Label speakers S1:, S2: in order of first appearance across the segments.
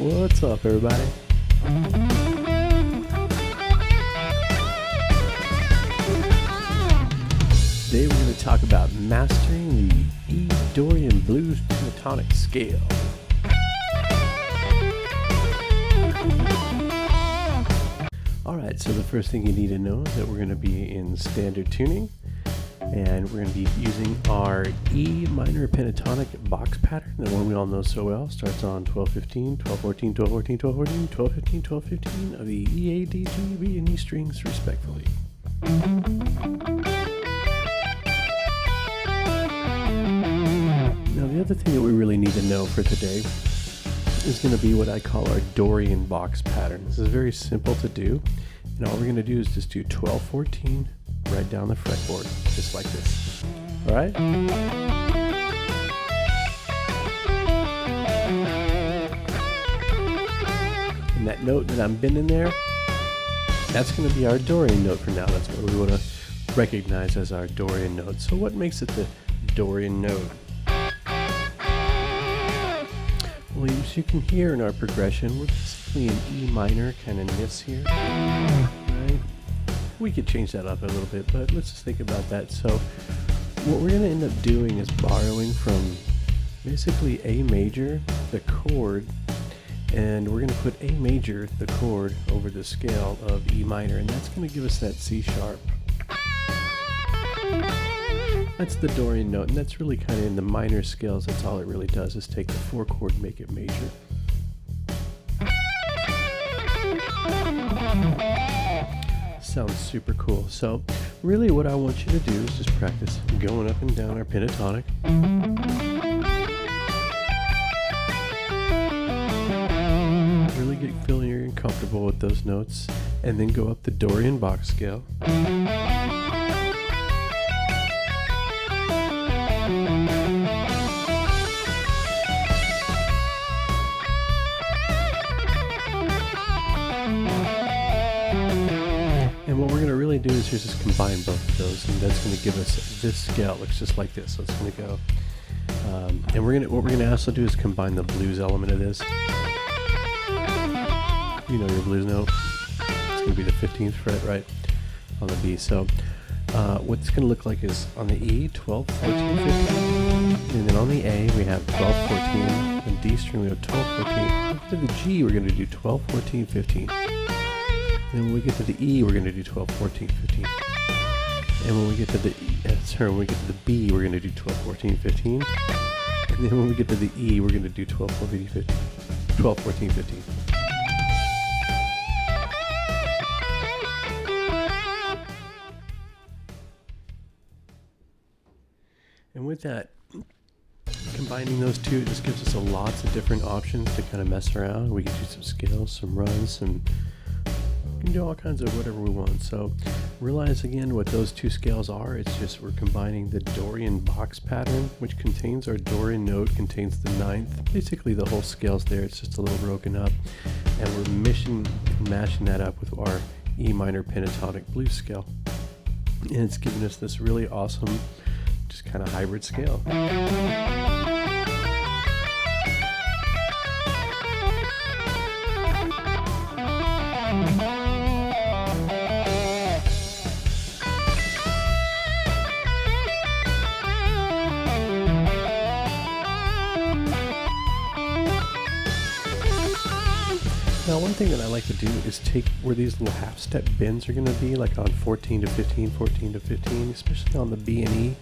S1: What's up, everybody? Today we're going to talk about mastering the E Dorian Blues Pentatonic scale. Alright, so the first thing you need to know is that we're going to be in standard tuning, and we're going to be using our E minor pentatonic box pattern, the one we all know so well. Starts on 12-15, 12-14, 12-14, 12-14, 12-15, 12-15 of the E, A, D, G, B, and E strings respectfully. Now the other thing that we really need to know for today is going to be what I call our Dorian box pattern. This is very simple to do, and all we're going to do is just do 12-14 right down the fretboard, just like this. All right? And that note that I'm bending there, that's going to be our Dorian note for now. That's what we want to recognize as our Dorian note. So what makes it the Dorian note? Well, as you can hear in our progression, we're basically in E minor kind of nifs here, right? We could change that up a little bit, but let's just think about that. So what we're going to end up doing is borrowing from basically A major, the chord, and we're going to put A major, the chord, over the scale of E minor, and that's going to give us that C sharp. That's the Dorian note, and that's really kind of in the minor scales. That's all it really does, is take the 4 chord and make it major. Sounds super cool. So really what I want you to do is just practice going up and down our pentatonic. Really get feeling you're comfortable with those notes, and then go up the Dorian box scale. And what we're going to really do is just combine both of those, and that's going to give us this scale. It looks just like this. So it's going to go, and what we're going to also do is combine the blues element of this. You know your blues note. It's going to be the 15th fret, right, on the B. So what it's going to look like is on the E, 12, 14, 15, and then on the A we have 12, 14, and D string we have 12, 14. To the G we're going to do 12, 14, 15. And when we get to the E, we're going to do 12, 14, 15. And when we get to the when we get to the B, we're going to do 12, 14, 15. And then when we get to the E, we're going to do 12, 14, 15. 12, 14, 15. And with that, combining those two, it just gives us lots of different options to kind of mess around. We can do some scales, some runs, we can do all kinds of whatever we want. So realize again what those two scales are. It's just we're combining the Dorian box pattern, which contains our Dorian note, contains the 9th. Basically the whole scale's there. It's just a little broken up, and we're mashing that up with our E minor pentatonic blues scale, and it's giving us this really awesome, just kind of hybrid scale. Now one thing that I like to do is take where these little half step bends are going to be, like on 14 to 15, 14 to 15, especially on the B and E,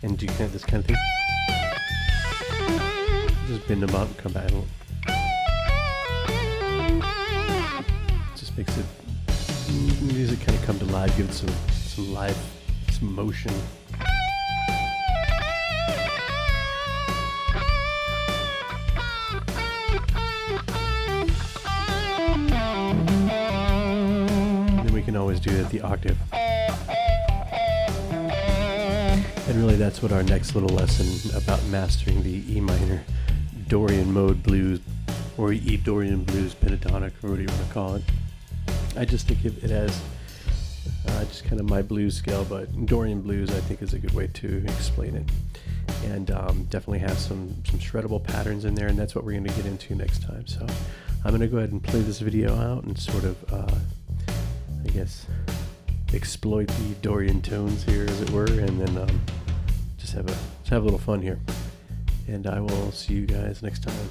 S1: and do kind of this kind of thing. Just bend them up and come back. Just makes it, music kind of come to life, give it some life, some motion. Can always do it at the octave. And really that's what our next little lesson about mastering the E minor Dorian mode blues, or E Dorian blues pentatonic, or whatever you want to call it. I just think of it as just kind of my blues scale, but Dorian blues I think is a good way to explain it. And definitely have some shreddable patterns in there, and that's what we're going to get into next time. So I'm going to go ahead and play this video out and sort of, I guess, exploit the Dorian tones here, as it were, and then just have a little fun here. And I will see you guys next time.